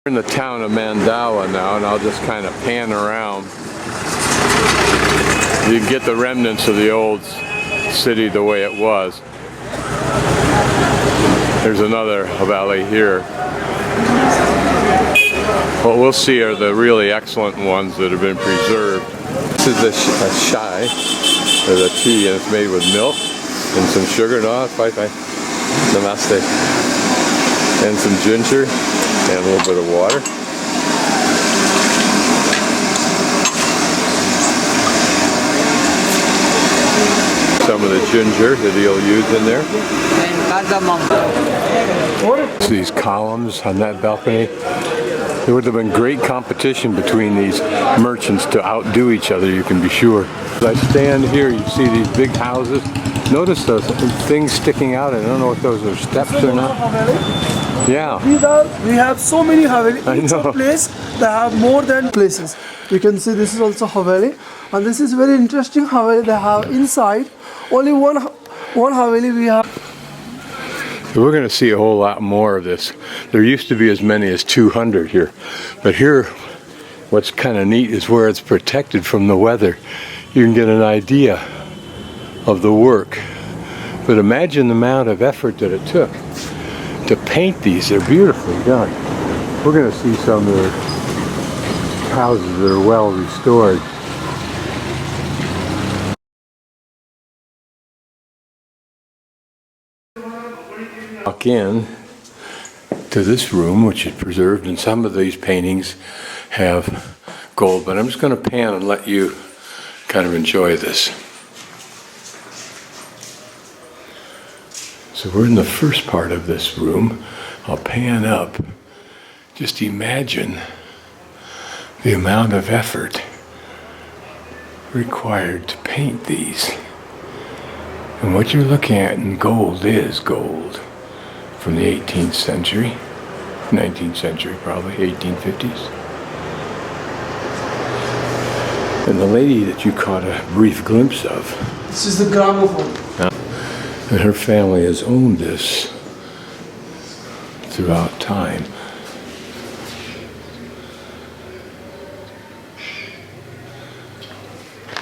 We're in the town of Mandawa now, and I'll just kind of pan around. You can get the remnants of the old city the way it was. There's another Haveli here. What we'll see are the really excellent ones that have been preserved. This is a chai, or the tea, and it's made with milk and some sugar. No, bye. Namaste. And some ginger and a little bit of water. Some of the ginger that he'll use in there. These columns on that balcony. There would have been great competition between these merchants to outdo each other, you can be sure. As I stand here, you see these big houses. Notice those things sticking out. I don't know if those are steps or not. Yeah. We have so many Haveli. Each place they have more than places. You can see this is also Haveli, and this is very interesting Haveli. They have inside only one Haveli we have. So we're going to see a whole lot more of this. There used to be as many as 200 here, but here, what's kind of neat is where it's protected from the weather. You can get an idea of the work. But imagine the amount of effort that it took to paint these. They're beautifully done. We're going to see some of the houses that are well restored. Walk in to this room, which is preserved, and some of these paintings have gold, but I'm just going to pan and let you kind of enjoy this. So we're in the first part of this room. I'll pan up. Just imagine the amount of effort required to paint these. And what you're looking at in gold is gold from the 18th century, 19th century probably, 1850s. And the lady that you caught a brief glimpse of. This is the gramophone. And her family has owned this throughout time.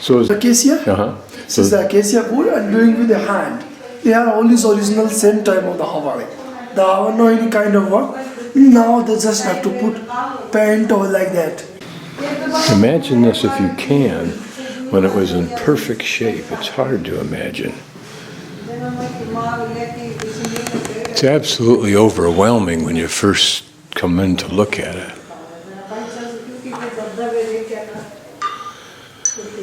So is acacia. This is the acacia wood and doing with the hand. They are always original same time of the Haveli. They have no any kind of work. Now they just have to put paint or like that. Imagine this if you can, when it was in perfect shape. It's hard to imagine. It's absolutely overwhelming when you first come in to look at it.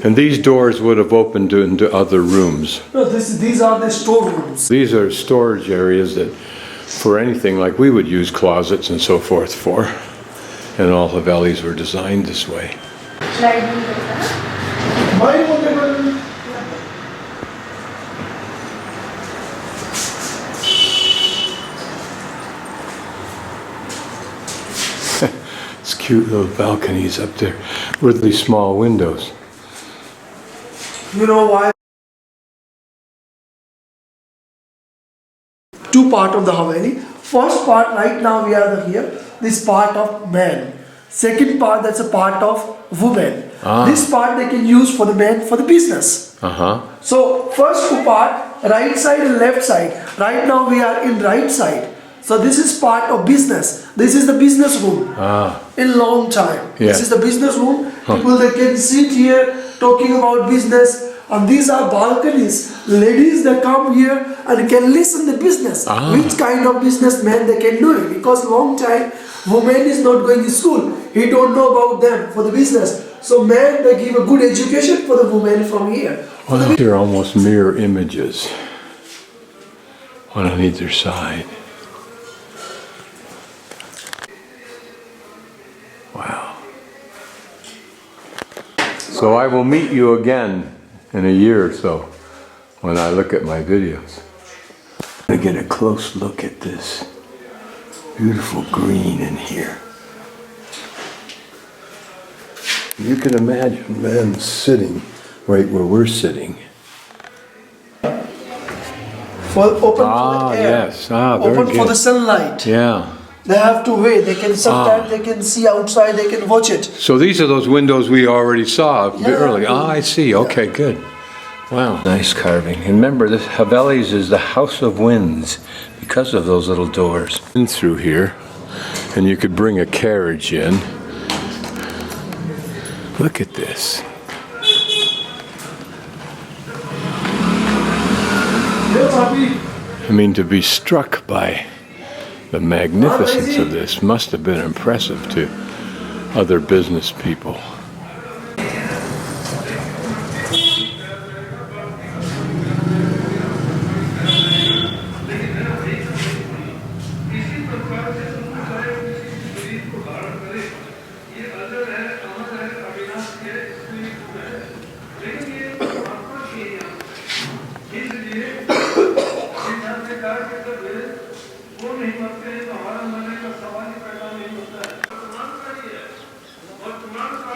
And these doors would have opened into other rooms. No, these are the storerooms. These are storage areas that, for anything like we would use closets and so forth for. And all Havelis were designed this way. It's cute little balconies up there with these small windows. You know why? Two part of the Haveli. First part, right now we are here. This part of man. Second part, that's a part of woman. This part they can use for the man for the business. So first two part, right side and left side. Right now we are in right side. So this is part of business. This is the business room. In long time. Yeah. This is the business room. People they can sit here talking about business. And these are balconies. Ladies that come here and can listen to business. Which kind of businessman they can do it. Because long time, woman is not going to school. He don't know about them for the business. So man, they give a good education for the woman from here. Well, they're almost mirror images. One on either side. Wow. So I will meet you again in a year or so when I look at my videos. I get a close look at this beautiful green in here. You can imagine men sitting right where we're sitting. For open for the air. Yes. Very open good. for the sunlight. Yeah. They have to wait. They can sometimes they can see outside. They can watch it. So these are those windows we already saw a bit earlier. Ah, I see. Okay, good. Wow, nice carving. And remember, this Havelis is the house of winds because of those little doors. In through here, and you could bring a carriage in. Look at this. I mean, to be struck by the magnificence of this must have been impressive to other business people.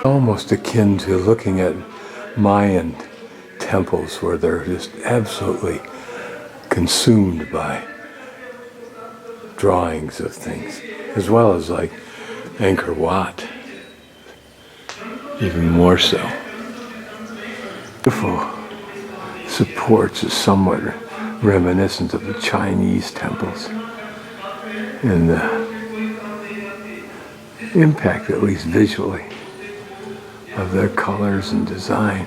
Almost akin to looking at Mayan temples where they're just absolutely consumed by drawings of things, as well as like Angkor Wat, even more so. Beautiful supports is somewhat reminiscent of the Chinese temples in the impact, at least visually, of their colors and design.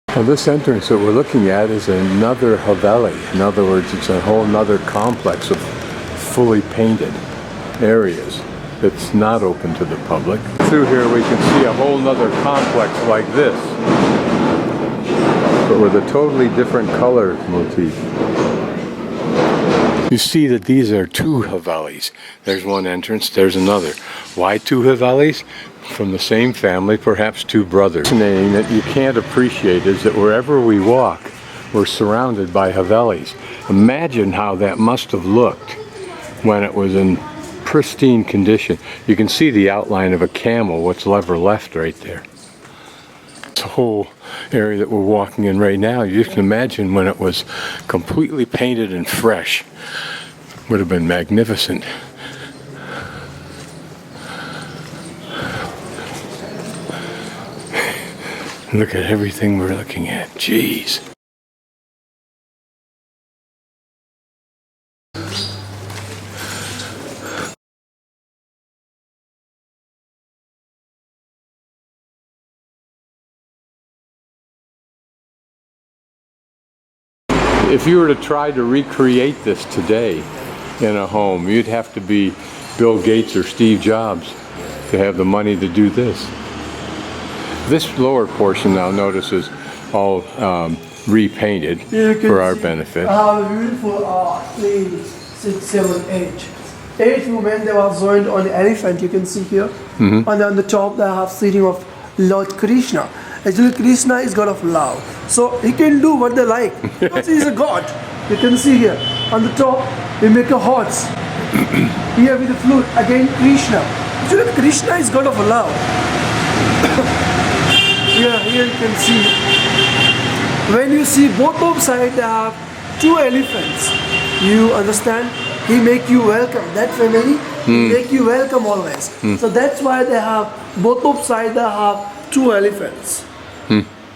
Now this entrance that we're looking at is another Haveli. In other words, it's a whole nother complex of fully painted areas that's not open to the public. Through here we can see a whole nother complex like this, but with a totally different color motif. You see that these are two Havelis. There's one entrance, there's another. Why two Havelis? From the same family, perhaps two brothers. Fascinating that you can't appreciate is that wherever we walk, we're surrounded by Havelis. Imagine how that must have looked when it was in pristine condition. You can see the outline of a camel, what's ever left right there. This whole area that we're walking in right now, you can imagine when it was completely painted and fresh. Would have been magnificent. Look at everything we're looking at. Jeez. If you were to try to recreate this today in a home, you'd have to be Bill Gates or Steve Jobs to have the money to do this. This lower portion now, notice, is all repainted for our benefit. How beautiful are 3, 6, 7, 8. 8 women, they were joined on the elephant, you can see here. And on the top they have seating of Lord Krishna. Actually, Krishna is God of love. So he can do what they like because he is a God. You can see here. On the top, we make a horse. Here with the flute, again Krishna. Actually, Krishna is God of love. Here you can see. When you see both of sides, they have 2 elephants. You understand? He make you welcome. That family make you welcome always. So that's why they have both of sides. They have 2 elephants.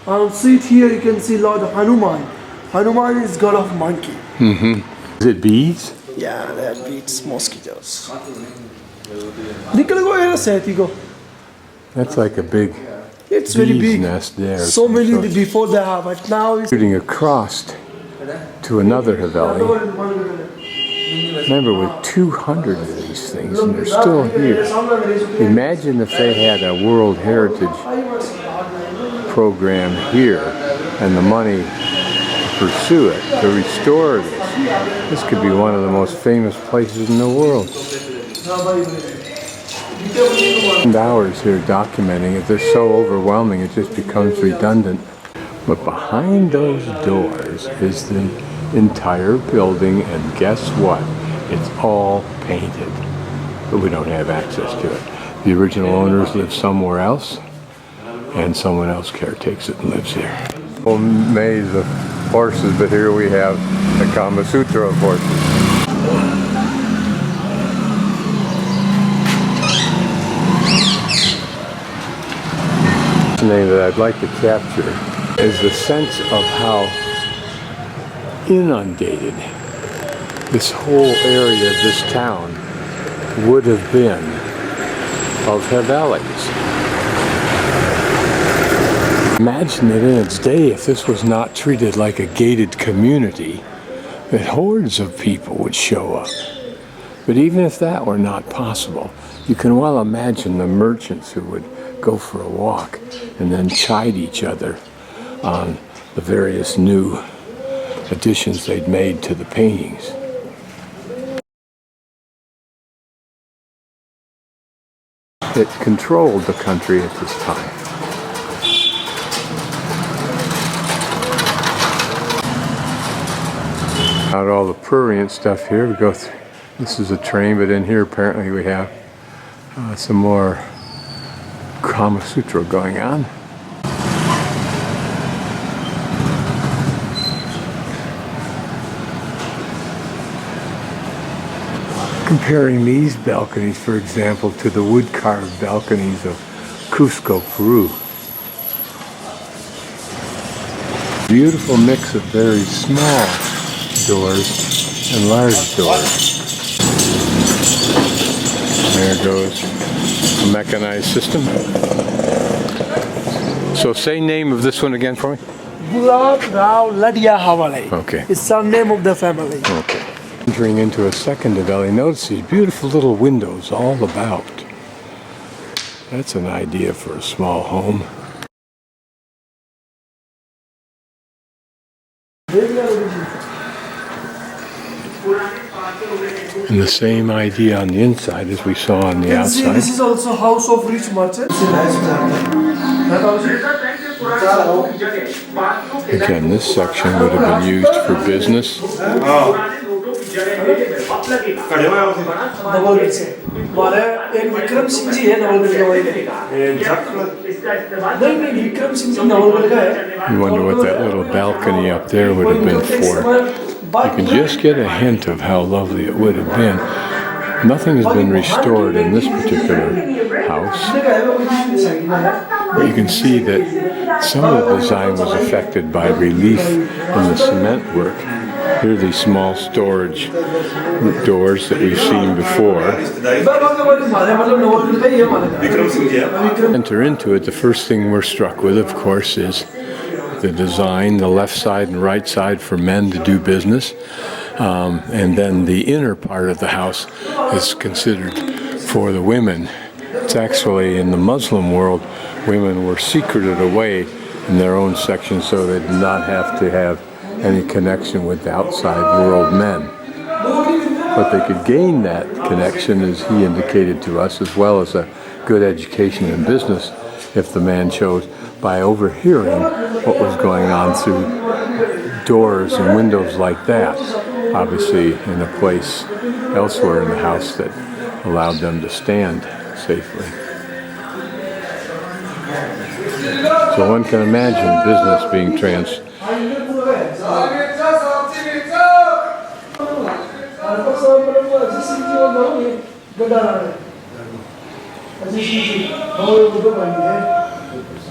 On seat here you can see Lord Hanuman. Hanuman is god of monkey. Is it bees? Yeah, they are bees, mosquitoes. Go. That's like a big It's very bee's big. nest there. So many before they have, but now it's Shooting across to another Haveli. Remember, with 200 of these things, and they're still here. Imagine if they had a World Heritage program here and the money to pursue it, to restore this. This could be one of the most famous places in the world. And hours here documenting it. They're so overwhelming it just becomes redundant. But behind those doors is the entire building, and guess what? It's all painted, but we don't have access to it. The original owners live somewhere else, and someone else caretakes it and lives here. Whole maze of horses, but here we have the Kama Sutra of horses. Something that I'd like to capture is the sense of how inundated this whole area of this town would have been of havelis. Imagine that in its day, if this was not treated like a gated community, that hordes of people would show up. But even if that were not possible, you can well imagine the merchants who would go for a walk and then chide each other on the various new additions they'd made to the paintings. It controlled the country at this time. Out all the prurient stuff here, we go through. This is a train, but in here apparently we have some more Kama Sutra going on. Comparing these balconies, for example, to the wood-carved balconies of Cusco, Peru. Beautiful mix of very small doors and large doors. There goes a mechanized system. So say name of this one again for me. Haveli. Okay. It's the name of the family. Okay. Entering into a second Haveli, notice these beautiful little windows all about. That's an idea for a small home. And the same idea on the inside as we saw on the outside. This is also house of rich merchants. Again, this section would have been used for business. You wonder what that little balcony up there would have been for. You can just get a hint of how lovely it would have been. Nothing has been restored in this particular house. But you can see that some of the design was affected by relief in the cement work. Here are these small storage doors that we've seen before. Enter into it, the first thing we're struck with, of course, is the design, the left side and right side for men to do business. And then the inner part of the house is considered for the women. It's actually, in the Muslim world, women were secreted away in their own section so they did not have to have any connection with the outside world men. But they could gain that connection, as he indicated to us, as well as a good education in business, if the man chose, by overhearing what was going on through doors and windows like that, obviously in a place elsewhere in the house that allowed them to stand safely. So one can imagine business being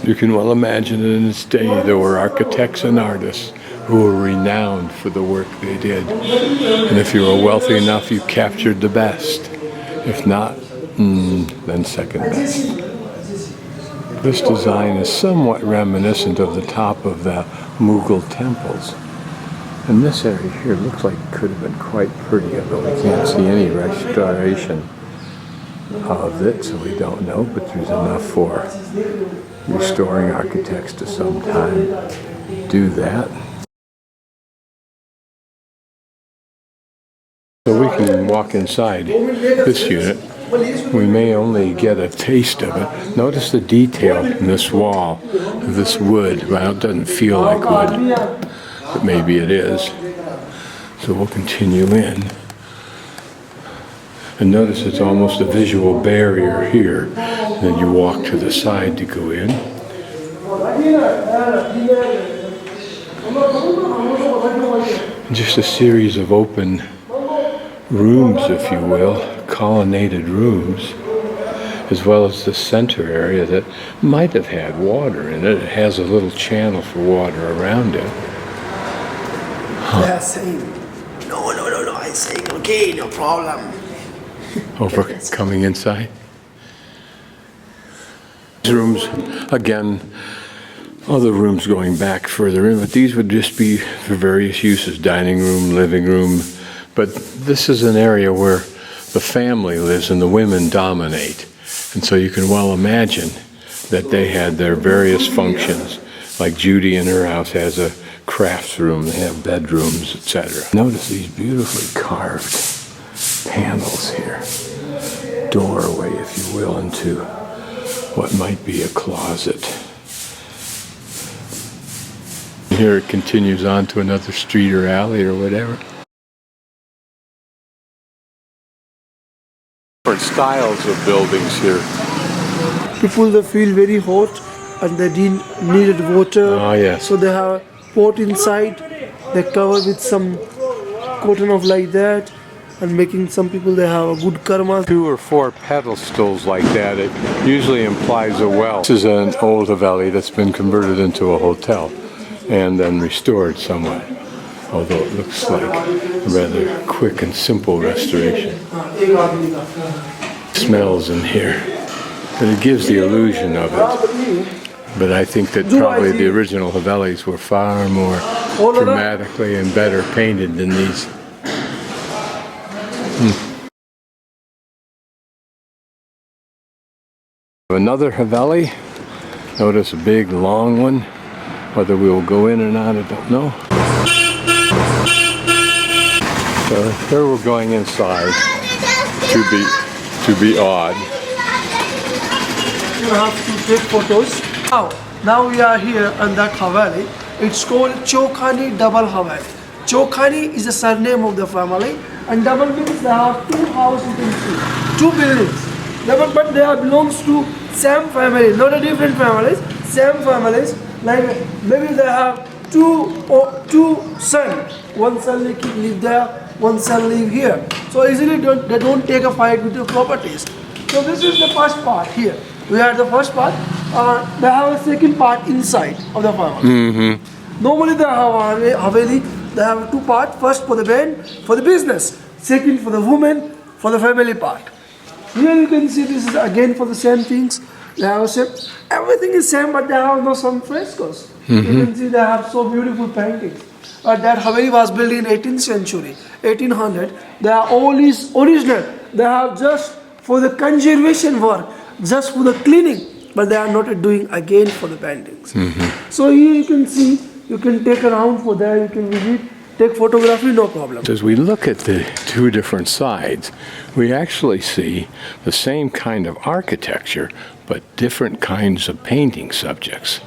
You can well imagine that in its day there were architects and artists who were renowned for the work they did. And if you were wealthy enough, you captured the best. If not, then second best. This design is somewhat reminiscent of the top of the Mughal temples. And this area here looks like it could have been quite pretty, although we can't see any restoration of it, so we don't know, but there's enough for restoring architects to sometime do that. So we can walk inside this unit. We may only get a taste of it. Notice the detail in this wall, this wood. Well, it doesn't feel like wood, but maybe it is. So we'll continue in. And notice it's almost a visual barrier here. And then you walk to the side to go in. Just a series of open rooms, if you will, colonnaded rooms, as well as the center area that might have had water in it. It has a little channel for water around it. They are saying, no, I say, okay, no problem. Over coming inside. These rooms, again, other rooms going back further in, but these would just be for various uses, dining room, living room. But this is an area where the family lives and the women dominate. And so you can well imagine that they had their various functions. Like Judy in her house has a crafts room, they have bedrooms, etc. Notice these beautifully carved panels here. Doorway, if you will, into what might be a closet. Here it continues on to another street or alley or whatever. Different styles of buildings here. People, they feel very hot and they needed water. Oh, yes. So they have pot inside. They cover with some cotton of like that, and making some people, they have a good karma. 2 or 4 pedestals like that, it usually implies a well. This is an old Haveli that's been converted into a hotel and then restored somewhat, although it looks like a rather quick and simple restoration. Smells in here, but it gives the illusion of it. But I think that probably the original Havelis were far more dramatically and better painted than these. Another Haveli. Notice a big long one. Whether we will go in or not, I don't know. So here we're going inside to be odd. You have to take photos. Now we are here on that Haveli. It's called Chowkhan Dubel Haveli. Chowkhan is the surname of the family, and double means they have 2 houses you can see, 2 buildings. But they belongs to same family, not a different families, same families. Like maybe they have two sons. One son live there, one son live here. So easily they don't take a fight with the properties. So this is the first part here. We are the first part. They have a second part inside of the family. Normally they have a Haveli. They have 2 parts. First for the man, for the business. Second for the woman, for the family part. Here you can see this is again for the same things. They have same, everything is same, but they have some frescoes. You can see they have so beautiful paintings. That Haveli was built in 18th century, 1800. They are all is original. They have just for the conservation work, just for the cleaning, but they are not doing again for the paintings. So here you can see, you can take around for there, you can visit, take photography, no problem. As we look at the 2 different sides, we actually see the same kind of architecture, but different kinds of painting subjects.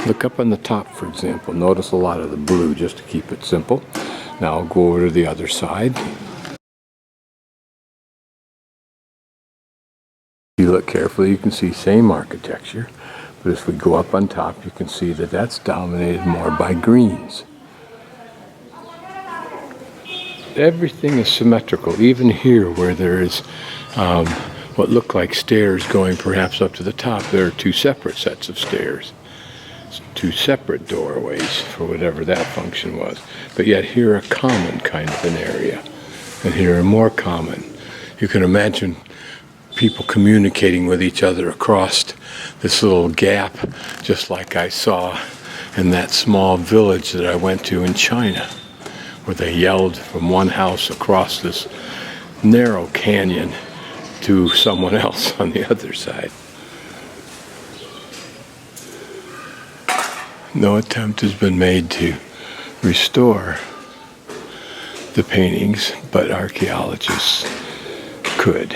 Look up on the top, for example. Notice a lot of the blue, just to keep it simple. Now I'll go over to the other side. If you look carefully, you can see same architecture, but if we go up on top, you can see that that's dominated more by greens. Everything is symmetrical, even here where there is what look like stairs going perhaps up to the top. There are 2 separate sets of stairs, 2 separate doorways for whatever that function was. But yet here a common kind of an area, and here a more common. You can imagine people communicating with each other across this little gap, just like I saw in that small village that I went to in China, where they yelled from one house across this narrow canyon to someone else on the other side. No attempt has been made to restore the paintings, but archaeologists could.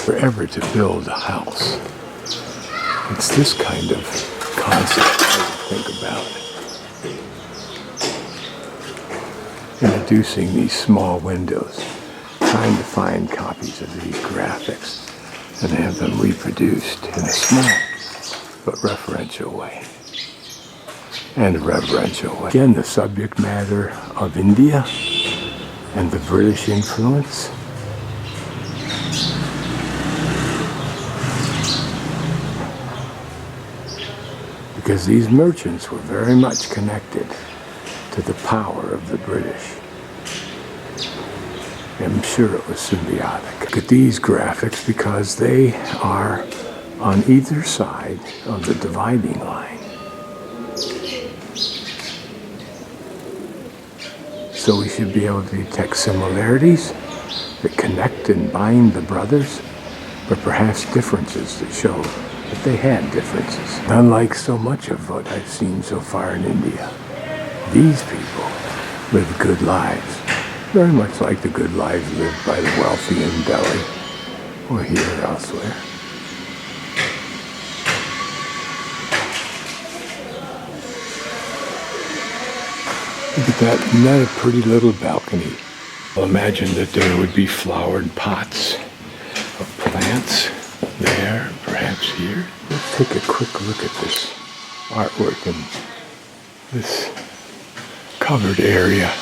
Forever to build a house, it's this kind of concept I would think about. Introducing these small windows, trying to find copies of these graphics and have them reproduced in a small but referential way. and a reverential way. Again, the subject matter of India and the British influence. Because these merchants were very much connected to the power of the British. I'm sure it was symbiotic. Look at these graphics because they are on either side of the dividing line. So we should be able to detect similarities that connect and bind the brothers, but perhaps differences that show that they had differences. Unlike so much of what I've seen so far in India, these people live good lives, very much like the good lives lived by the wealthy in Delhi or here or elsewhere. Look at that, isn't that a pretty little balcony? I'll imagine that there would be flowered pots of plants there, perhaps here. Let's take a quick look at this artwork in this covered area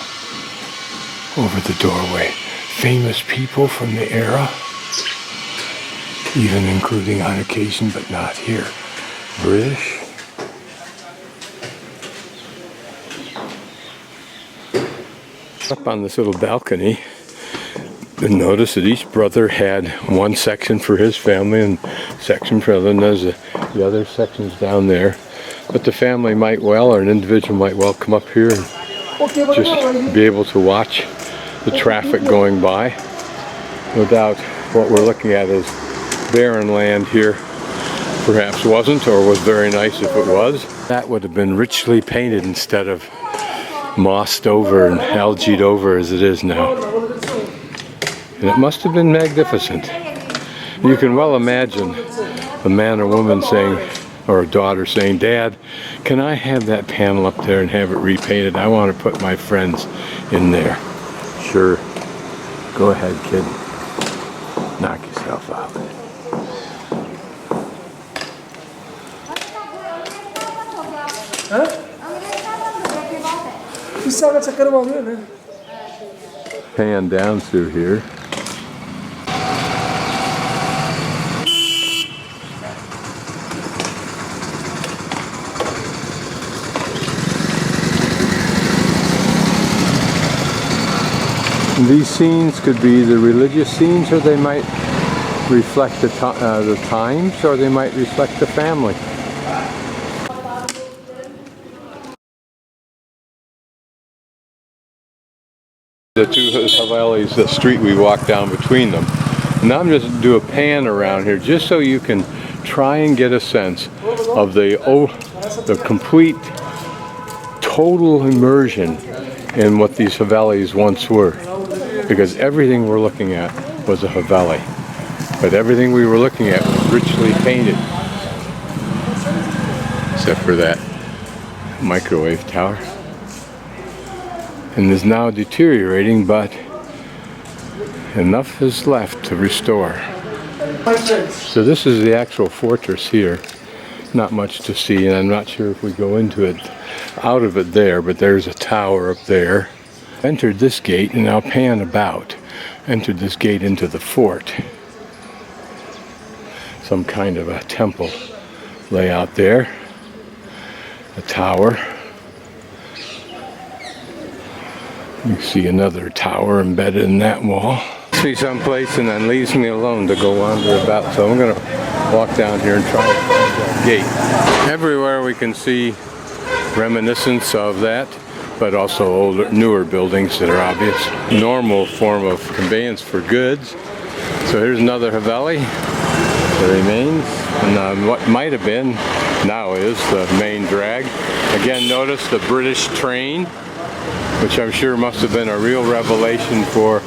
over the doorway. Famous people from the era, even including on occasion, but not here. British. Up on this little balcony, and notice that each brother had one section for his family and section for other, and there's the other sections down there. But the family might well, or an individual might well, come up here and just be able to watch the traffic going by. No doubt what we're looking at is barren land here. Perhaps wasn't, or was very nice if it was. That would have been richly painted instead of mossed over and algaed over as it is now. And it must have been magnificent. You can well imagine a man or woman saying, or a daughter saying, "Dad, can I have that panel up there and have it repainted? I want to put my friends in there." Sure. Go ahead, kid. Knock yourself out. Pan down through here. And these scenes could be the religious scenes, or they might reflect the times, or they might reflect the family. The two havelis, the street we walk down between them. Now I'm just do a pan around here just so you can try and get a sense of the complete total immersion in what these havelis once were. Because everything we're looking at was a haveli. But everything we were looking at was richly painted. Except for that microwave tower. And is now deteriorating, but enough is left to restore. So this is the actual fortress here. Not much to see, and I'm not sure if we go into it, out of it there, but there's a tower up there. Entered this gate, and now pan about. Entered this gate into the fort. Some kind of a temple layout there. A tower. You see another tower embedded in that wall. See someplace and then leaves me alone to go wander about. So I'm going to walk down here and try to find that gate. Everywhere we can see reminiscence of that, but also older, newer buildings that are obvious. Normal form of conveyance for goods. So here's another haveli that remains. And what might have been, now is, the main drag. Again, notice the British train, which I'm sure must have been a real revelation for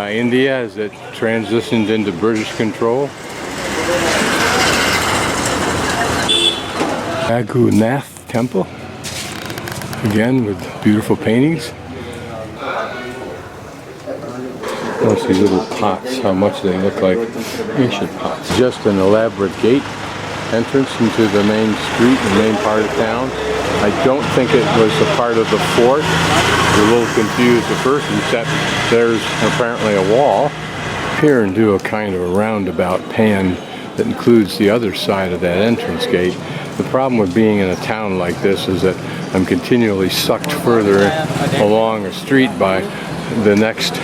India as it transitioned into British control. Raghunath Temple, again with beautiful paintings. Notice these little pots, how much they look like ancient pots. Just an elaborate gate entrance into the main street, the main part of town. I don't think it was a part of the fort. I was a little confused at first, except there's apparently a wall. Here and do a kind of a roundabout pan that includes the other side of that entrance gate. The problem with being in a town like this is that I'm continually sucked further along a street by the next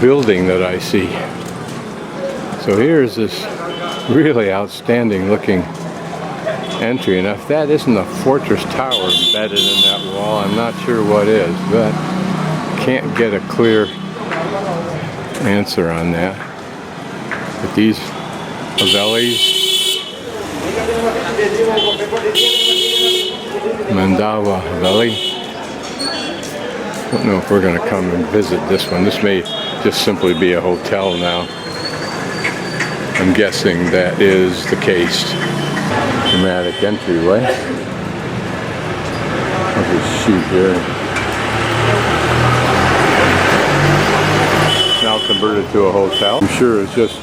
building that I see. So here's this really outstanding looking entry, and if that isn't a fortress tower embedded in that wall, I'm not sure what is, but can't get a clear answer on that. But these havelis, Mandawa Haveli. Don't know if we're going to come and visit this one. This may just simply be a hotel now. I'm guessing that is the case. Dramatic entryway. I'll just shoot here. Now converted to a hotel. I'm sure it's just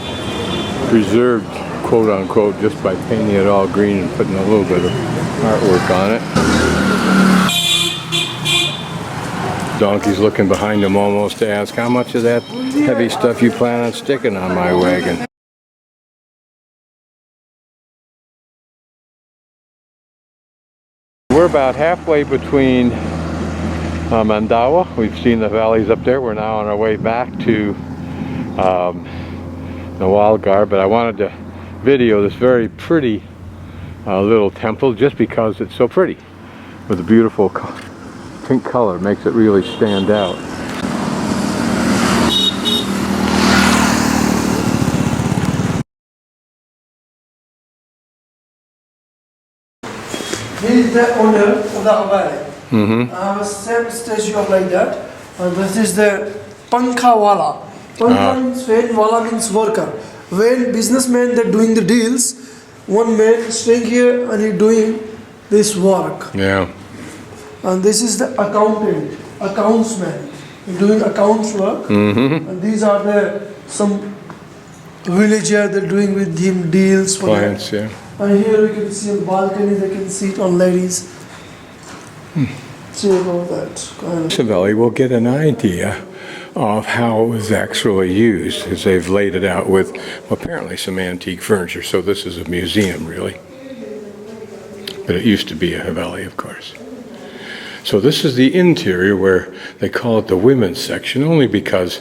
preserved, quote unquote, just by painting it all green and putting a little bit of artwork on it. Donkey's looking behind him almost to ask, how much of that heavy stuff you plan on sticking on my wagon? We're about halfway between Mandawa. We've seen the valleys up there. We're now on our way back to Nawalgarh, but I wanted to video this very pretty little temple just because it's so pretty with a beautiful pink color. Makes it really stand out. He is the owner of the Havel. Same statue of like that. This is the Pankhawala. Pankha means fan, wala means worker. When businessmen they're doing the deals, one man staying here and he doing this work. Yeah. And this is the accountant, accountsman, doing accounts work. And these are the some villager they're doing with him deals for Clients, them. yeah. And here we can see on the balcony they can sit on ladies. See about that. Haveli will get an idea of how it was actually used, as they've laid it out with apparently some antique furniture. So this is a museum, really. But it used to be a Haveli, of course. So this is the interior, where they call it the women's section, only because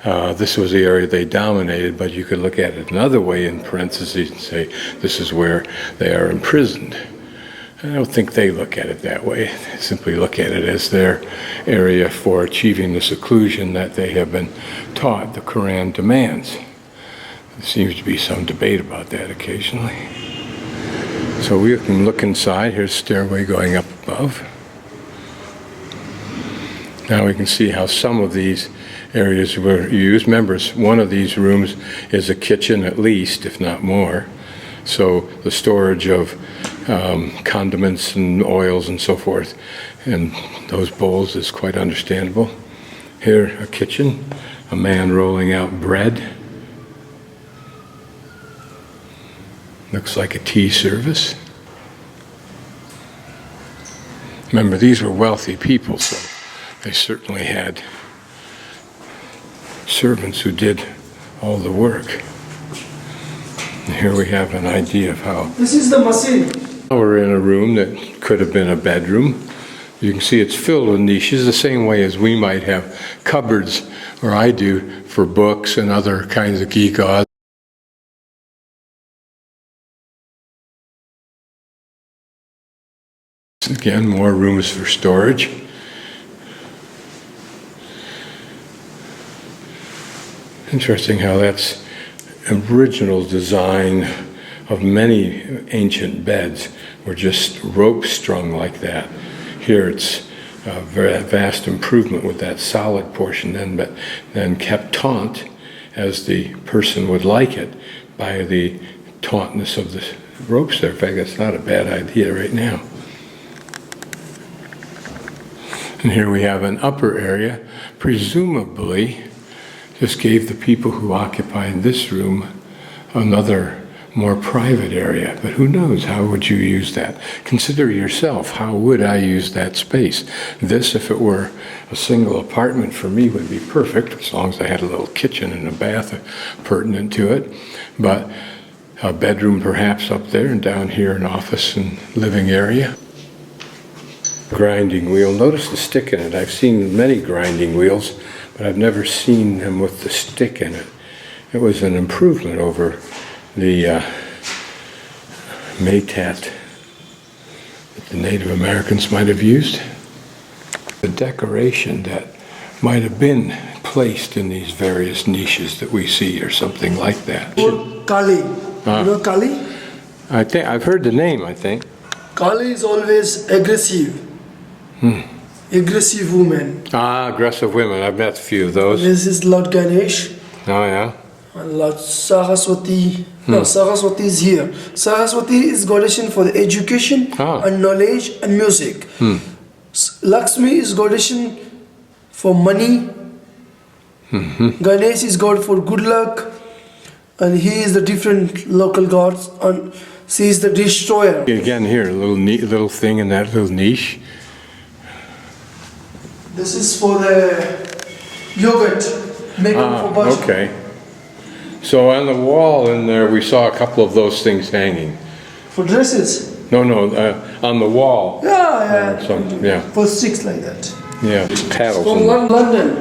this was the area they dominated, but you could look at it another way in parentheses and say this is where they are imprisoned. I don't think they look at it that way. They simply look at it as their area for achieving the seclusion that they have been taught the Quran demands. There seems to be some debate about that occasionally. So we can look inside. Here's a stairway going up above. Now we can see how some of these areas were used. Remember, one of these rooms is a kitchen at least, if not more. So the storage of condiments and oils and so forth, and those bowls is quite understandable. Here, a kitchen, a man rolling out bread. Looks like a tea service. Remember, these were wealthy people, so they certainly had servants who did all the work. And here we have an idea of how. This is the machine. We're in a room that could have been a bedroom. You can see it's filled with niches the same way as we might have cupboards, or I do, for books and other kinds of geek-odds. Again, more rooms for storage. Interesting how that's original design of many ancient beds were just rope strung like that. Here it's a very vast improvement with that solid portion then kept taut as the person would like it by the tautness of the ropes there. In fact, that's not a bad idea right now. And here we have an upper area, presumably just gave the people who occupied this room another more private area, but who knows, how would you use that? Consider yourself, how would I use that space? This, if it were a single apartment for me, would be perfect, as long as I had a little kitchen and a bath pertinent to it, but a bedroom perhaps up there, and down here an office and living area. Grinding wheel, notice the stick in it. I've seen many grinding wheels, but I've never seen them with the stick in it. It was an improvement over the Maytat that the Native Americans might have used. The decoration that might have been placed in these various niches that we see, or something like that. Kali. You know Kali? I think I've heard the name, I think. Kali is always aggressive. Aggressive woman. Aggressive women. I've met a few of those. This is Lord Ganesh. Oh, yeah? And Lord Saraswati. No, Saraswati is here. Saraswati is goddess for the education and knowledge and music. Lakshmi is goddess for money. Ganesh is god for good luck. And he is the different local gods. And she is the destroyer. Again here, a little thing in that little niche. This is for the yogurt. Make for butter. Okay. So on the wall in there, we saw a couple of those things hanging. For dresses? No, on the wall. Yeah. For sticks like that. Yeah, paddles. From London.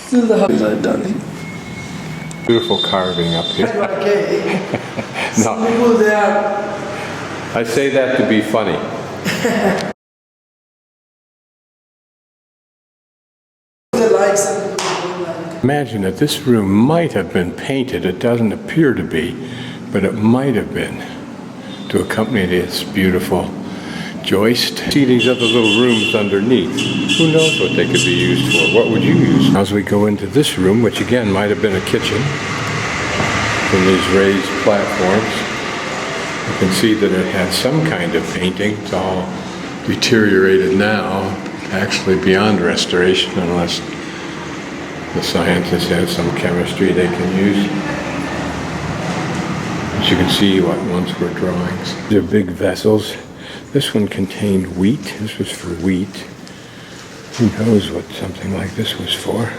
Still the house I've done. Beautiful carving up here. Okay. No. Some people there. I say that to be funny. They like some people don't like. Imagine that this room might have been painted. It doesn't appear to be, but it might have been, to accompany this beautiful joist. See these other little rooms underneath. Who knows what they could be used for? What would you use? As we go into this room, which again might have been a kitchen, from these raised platforms, you can see that it had some kind of painting. It's all deteriorated now, actually beyond restoration, unless the scientists have some chemistry they can use. As you can see, what once were drawings. They're big vessels. This one contained wheat. This was for wheat. Who knows what something like this was for?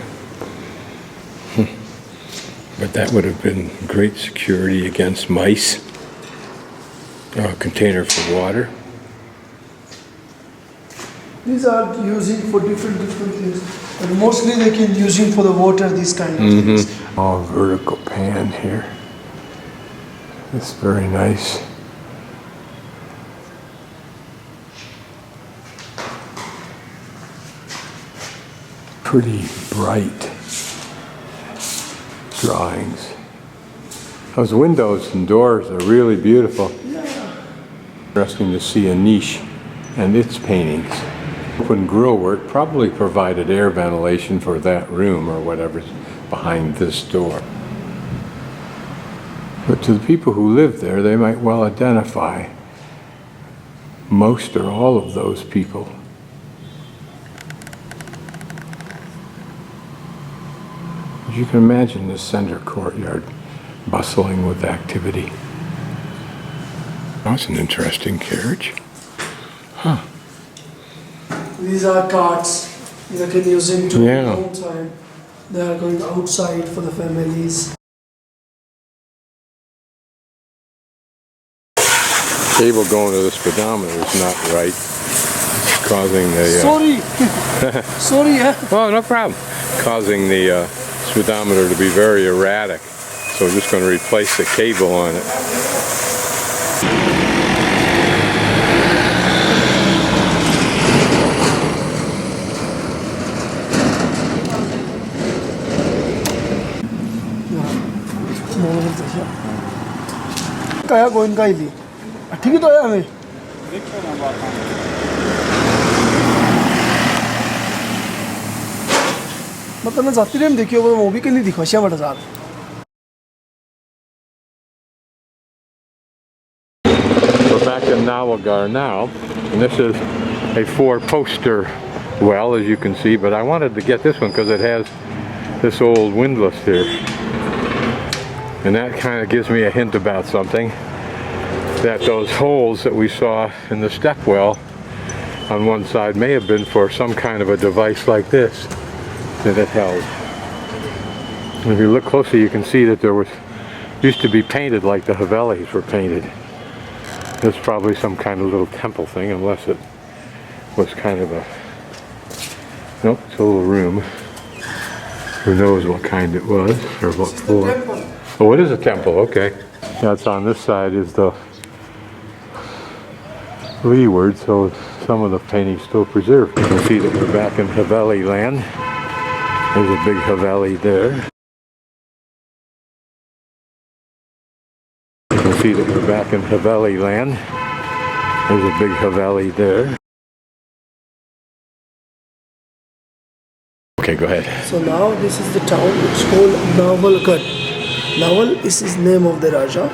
But that would have been great security against mice. A container for water. These are using for different things. But mostly they can using for the water, these kind of things. Oh, vertical pan here. That's very nice. Pretty bright drawings. Those windows and doors are really beautiful. Interesting to see a niche and its paintings. Open grill work probably provided air ventilation for that room or whatever's behind this door. But to the people who live there, they might well identify most or all of those people. As you can imagine this center courtyard bustling with activity. That's an interesting carriage. Huh. These are carts. They can use them to Yeah. outside. They are going outside for the families. Cable going to the speedometer is not right. It's causing the... Sorry. Sorry, yeah. Oh, no problem. Causing the speedometer to be very erratic. So we're just going to replace the cable on it. Kaya Goenka ili. ठीक है तो आया हमें मतलब मैं जाती रही देखियो वो मूवी के नहीं दिखा बड़ा साल We're back in Nawalgarh now, and this is a four-poster well, as you can see, but I wanted to get this one because it has this old windlass here. And that kind of gives me a hint about something. That those holes that we saw in the stepwell on one side may have been for some kind of a device like this that it held. And if you look closely, you can see that there was used to be painted like the havelis were painted. It's probably some kind of little temple thing, unless it was kind of a, nope, it's a little room. Who knows what kind it was, or what floor. Oh, it is a temple, okay. That's on this side is the leeward, so some of the painting's still preserved. You can see that we're back in Haveli land. There's a big Haveli there. You can see that we're back in Haveli land. There's a big Haveli there. Okay, go ahead. So now this is the town. It's called Nawalgarh. Nawal is his name of the Raja,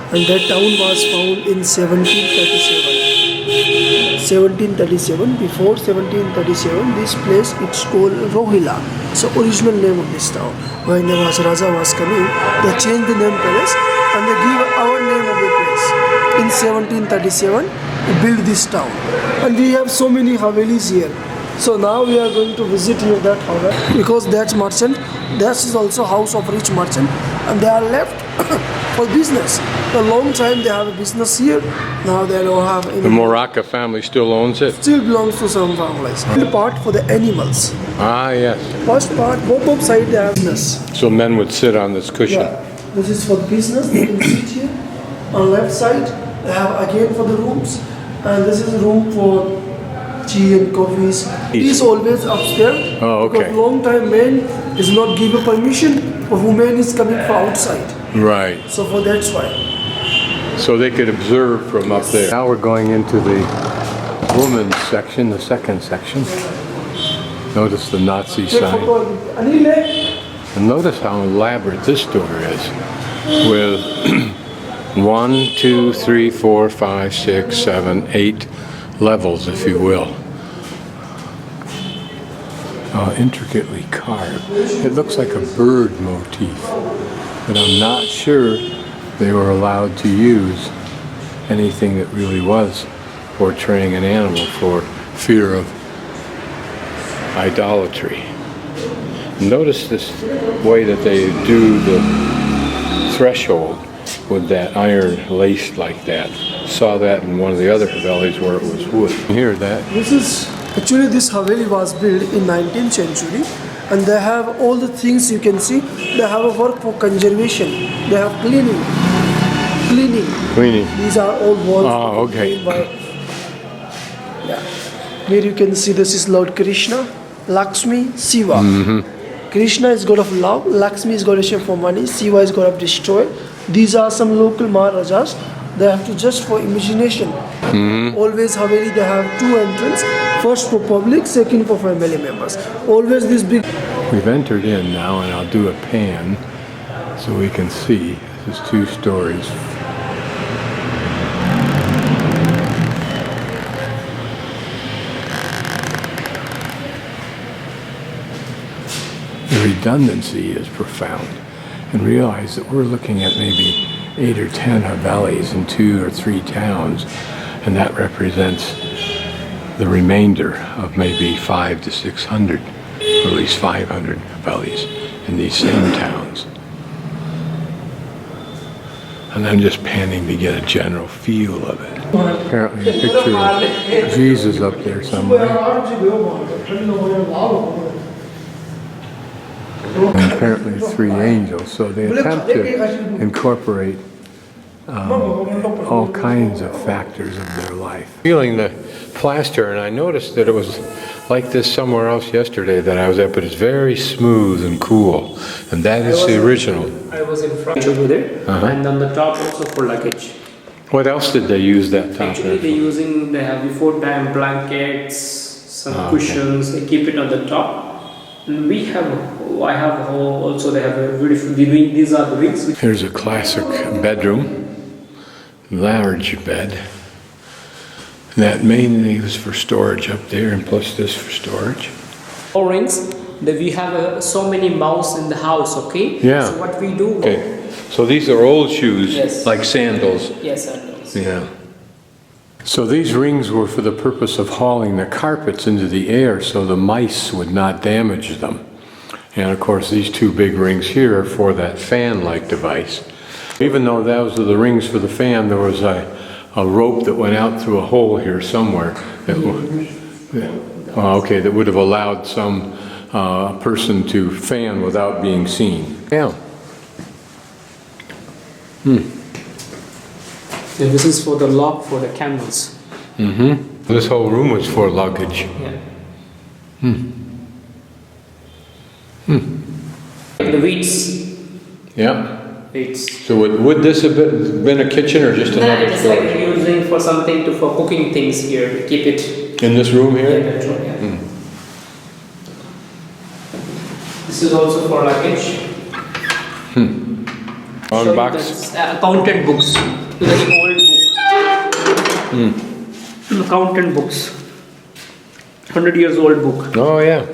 and that town was found in 1737. 1737. Before 1737, this place it's called Rohila. So original name of this town. When the Raja was coming, they changed the name palace and they give our name of the place. In 1737, we built this town, and we have so many havelis here. So now we are going to visit here that Havel, because that's merchant, that is also house of rich merchant, and they are left for business. For a long time they have a business here, now they don't have any. The Morarka family still owns it? Still belongs to some families. The part for the animals. Ah, yes. First part, both of side they have business. So men would sit on this cushion? Yeah, this is for business, they can sit here. On left side, they have again for the rooms, and this is a room for tea and coffees. He is always upstairs. Oh, okay. Because long time men is not given permission for women is coming from outside. Right. So for that's why. So they could observe from up there. Now we're going into the women's section, the second section. Notice the Nazi sign. And notice how elaborate this door is. With 1, 2, 3, 4, 5, 6, 7, 8 levels, if you will. Intricately carved. It looks like a bird motif, but I'm not sure they were allowed to use anything that really was portraying an animal for fear of idolatry. Notice this way that they do the threshold with that iron laced like that. Saw that in one of the other havelis where it was wood. Hear that? This is actually this Haveli was built in 19th century, and they have all the things you can see. They have a work for conservation. They have cleaning. These are all walls. Oh, okay. Yeah. Here you can see this is Lord Krishna, Lakshmi, Shiva. Krishna is god of love, Lakshmi is goddess for money, Shiva is god of destroy. These are some local Maharajas. They have to just for imagination. Always Haveli they have two entrances. First for public, second for family members. Always this big. We've entered in now, and I'll do a pan so we can see. This is 2 stories. The redundancy is profound, and realize that we're looking at maybe 8 or 10 havelis in 2 or 3 towns, and that represents the remainder of maybe 500 to 600, or at least 500 havelis in these same towns. And I'm just panning to get a general feel of it. Apparently a picture of Jesus up there somewhere. And apparently 3 angels, so they attempt to incorporate all kinds of factors of their life. Feeling the plaster, and I noticed that it was like this somewhere else yesterday that I was at, but it's very smooth and cool, and that is the original. I was in front over there, and on the top also for luggage. What else did they use that top Actually, they have before time blankets, some cushions. They keep it on the top. And I have also they have a beautiful. These are the wings. Here's a classic bedroom, large bed. That mainly was for storage up there, and plus this for storage. 4 rings. We have so many mouse in the house. Okay. Yeah. So what we do? Okay. So these are old shoes, Yes. like sandals. Yes, sandals. Yeah. So these rings were for the purpose of hauling the carpets into the air so the mice would not damage them. And of course these two big rings here are for that fan-like device. Even though those are the rings for the fan, there was a rope that went out through a hole here somewhere that that would have allowed some person to fan without being seen. Yeah. And this is for the lock for the camels. This whole room was for luggage. Yeah. The weights. Yeah. Weights. So would this have been a kitchen or just another Just storage? like using for something for cooking things here. We keep it. In this room here? Yeah, that's right, yeah. This is also for luggage. On Show you box? the, accountant books. Very old book. Accountant books. 100 years old book. Oh yeah.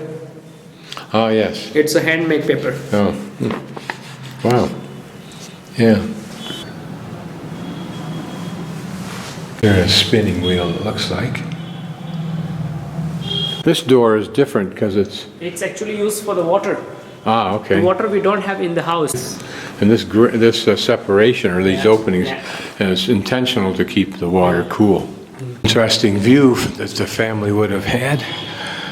Oh yes. It's a handmade paper. Oh. Wow. Yeah. There's a spinning wheel, it looks like. This door is different because It's actually used for the water. Ah, okay. The water we don't have in the house. And this separation or these openings is intentional to keep the water cool. Interesting view that the family would have had,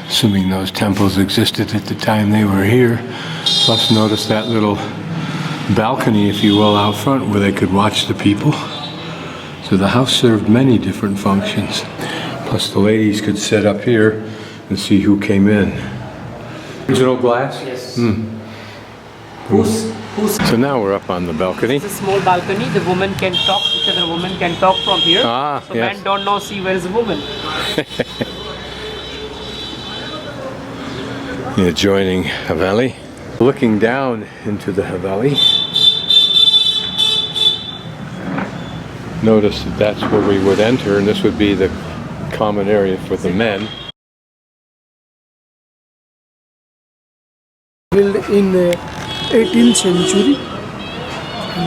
assuming those temples existed at the time they were here. Plus notice that little balcony, if you will, out front where they could watch the people. So the house served many different functions. Plus the ladies could sit up here and see who came in. Original glass? Yes. So now we're up on the balcony. It's a small balcony. The woman can talk. Each other woman can talk from here. Ah, so yes. man don't know see where is the woman. Adjoining Haveli. Looking down into the Haveli. Notice that that's where we would enter, and this would be the common area for the men. Built in 18th century.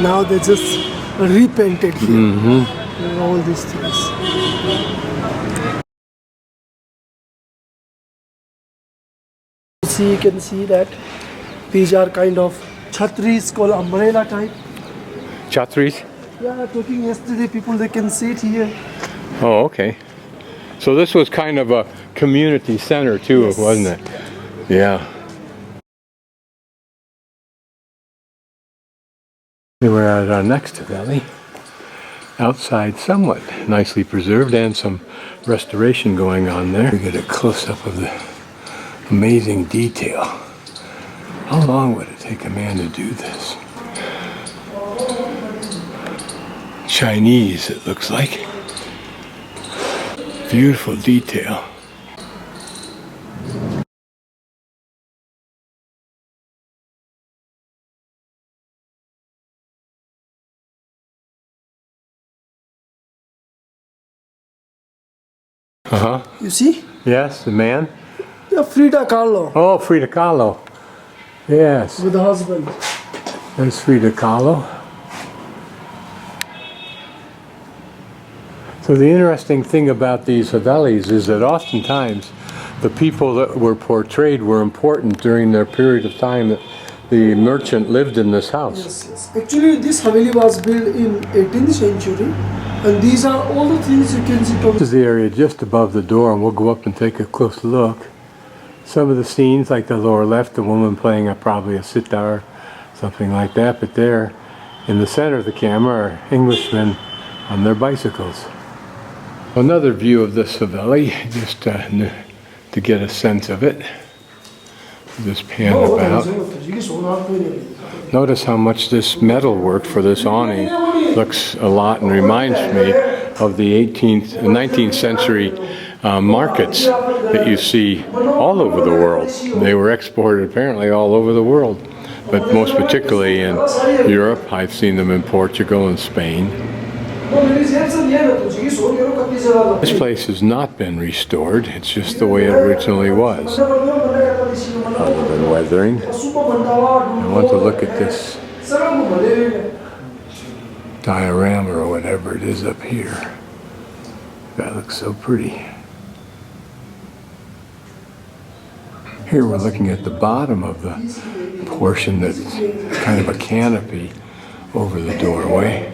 Now they just repainted here. All these things. See, you can see that these are kind of chhatris called umbrella type. Chatris? Yeah, talking yesterday, people they can sit here. Oh, okay. So this was kind of a community center too, Yes. wasn't it? Yeah. We're at our next Haveli. Outside somewhat nicely preserved and some restoration going on there. We get a close-up of the amazing detail. How long would it take a man to do this? Chinese, it looks like. Beautiful detail. Uh-huh. You see? Yes, the man. Yeah, Frida Kahlo Oh, Frida Kahlo. Yes, with the husband. there's Frida Kahlo. So the interesting thing about these Havelis is that oftentimes the people that were portrayed were important during their period of time that the merchant lived in this house. Yes, yes. Actually, this Haveli was built in 18th century, and these are all the things you can see. This is the area just above the door, and we'll go up and take a close look. Some of the scenes, like the lower left, the woman playing probably a sitar, something like that, but there in the center of the camera are Englishmen on their bicycles. Another view of this Haveli, just to get a sense of it. Just pan about. Notice how much this metal work for this awning looks a lot and reminds me of the 19th century markets that you see all over the world. They were exported apparently all over the world, but most particularly in Europe. I've seen them in Portugal and Spain. This place has not been restored, it's just the way it originally was, other than weathering. I want to look at this diorama or whatever it is up here. That looks so pretty. Here we're looking at the bottom of the portion that's kind of a canopy over the doorway.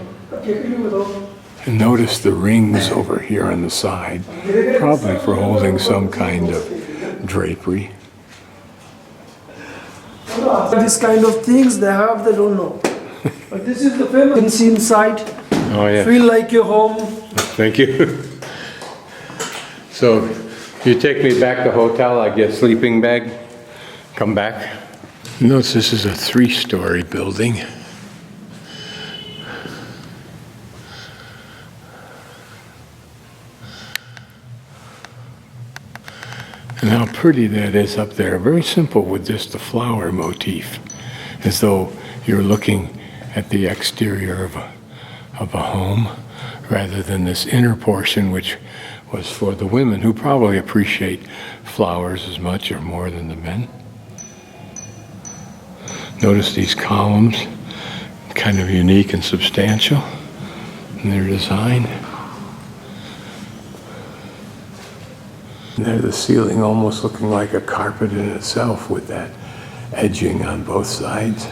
And notice the rings over here on the side, probably for holding some kind of drapery. These kind of things they have, they don't know. But this is the famous. You can see inside. Oh yeah. Feel like you're home. Thank you. So you take me back to the hotel, I get a sleeping bag, come back. Notice this is a 3-story building. And how pretty that is up there. Very simple with just the flower motif, as though you're looking at the exterior of a home rather than this inner portion, which was for the women, who probably appreciate flowers as much or more than the men. Notice these columns, kind of unique and substantial in their design. And there's the ceiling almost looking like a carpet in itself with that edging on both sides.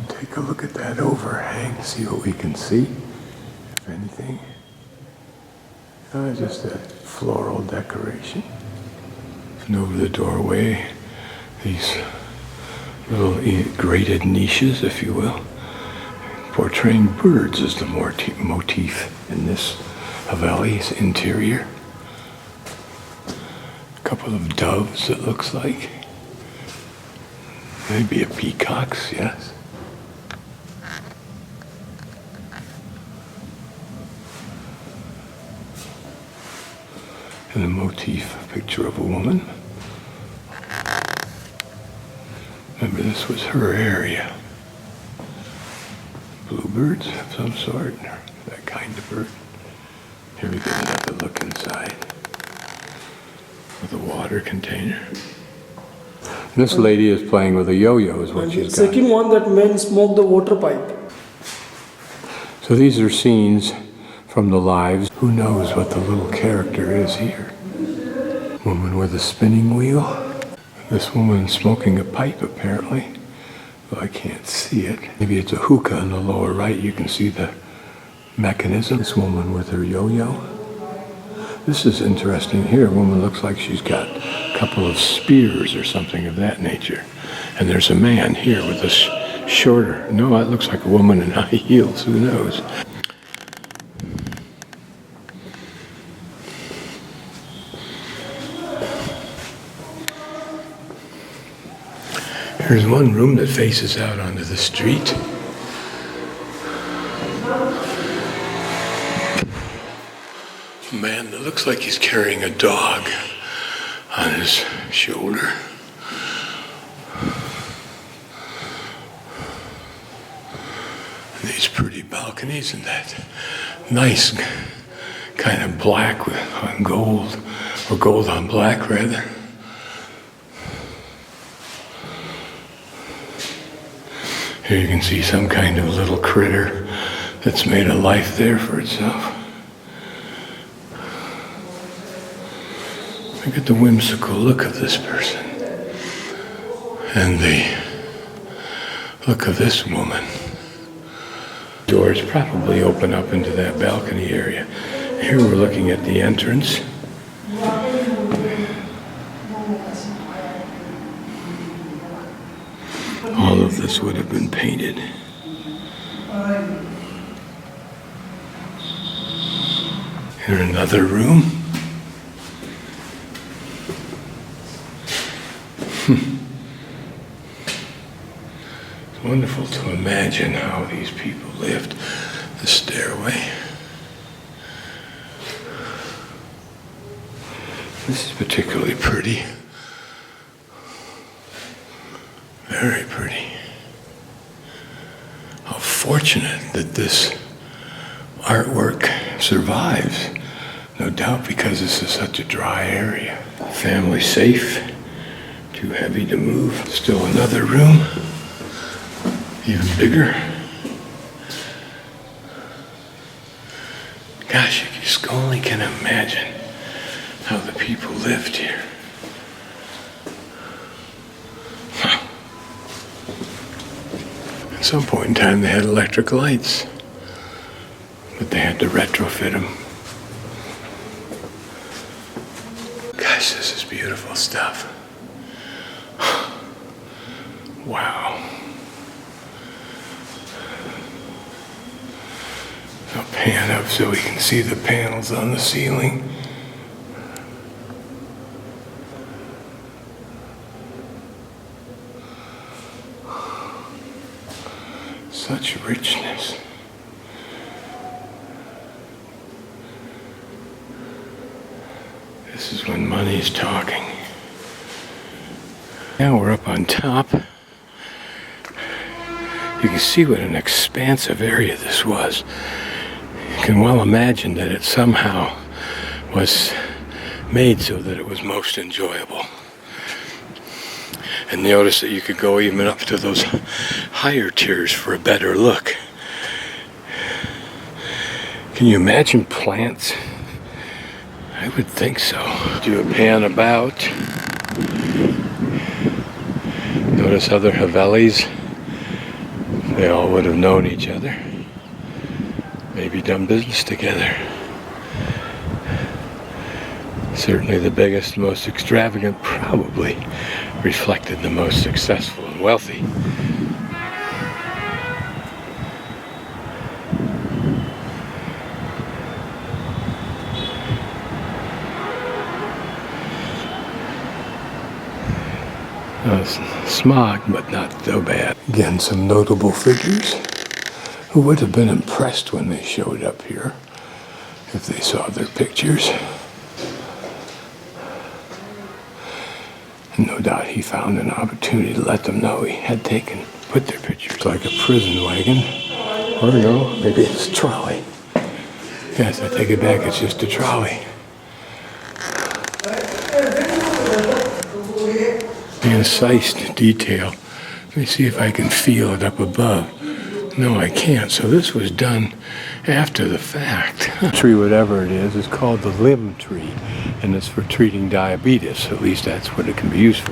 Take a look at that overhang, see what we can see, if anything. Just a floral decoration. And over the doorway, these little grated niches, if you will, portraying birds as the motif in this Haveli's interior. A couple of doves, it looks like. Maybe a peacock's, yes. And a motif, a picture of a woman. Remember, this was her area. Bluebirds of some sort, or that kind of bird. Here we get another look inside with a water container. This lady is playing with a yo-yo is what she's got. Second one, that men smoke the water pipe. So these are scenes from the lives. Who knows what the little character is here? Woman with a spinning wheel. This woman smoking a pipe, apparently. Though I can't see it. Maybe it's a hookah in the lower right. You can see the mechanism. This woman with her yo-yo. This is interesting here. A woman looks like she's got a couple of spears or something of that nature. And there's a man here with a shorter. No, it looks like a woman in high heels. Who knows? Here's one room that faces out onto the street. A man that looks like he's carrying a dog on his shoulder. And these pretty balconies and that nice kind of black on gold, or gold on black rather. Here you can see some kind of little critter that's made a life there for itself. Look at the whimsical look of this person. And the look of this woman. Doors probably open up into that balcony area. Here we're looking at the entrance. All of this would have been painted. Here another room. It's wonderful to imagine how these people lived. The stairway. This is particularly pretty. Very pretty. How fortunate that this artwork survives. No doubt because this is such a dry area. Family safe. Too heavy to move. Still another room. Even bigger. Gosh, you just only can imagine how the people lived here. Huh. At some point in time, they had electric lights, but they had to retrofit them. Gosh, this is beautiful stuff. Wow. I'll pan up so we can see the panels on the ceiling. Such richness. This is when money's talking. Now we're up on top. You can see what an expansive area this was. You can well imagine that it somehow was made so that it was most enjoyable. And notice that you could go even up to those higher tiers for a better look. Can you imagine plants? I would think so. Do a pan about. Notice other havelis. They all would have known each other. Maybe done business together. Certainly the biggest, most extravagant probably reflected the most successful and wealthy. Smog, but not so bad. Again, some notable figures who would have been impressed when they showed up here if they saw their pictures. And no doubt he found an opportunity to let them know he had put their pictures. Like a prison wagon. Or no, maybe it's a trolley. Yes, I take it back, it's just a trolley. The incised detail. Let me see if I can feel it up above. No, I can't. So this was done after the fact. Tree, whatever it is called the limb tree, and it's for treating diabetes. At least that's what it can be used for.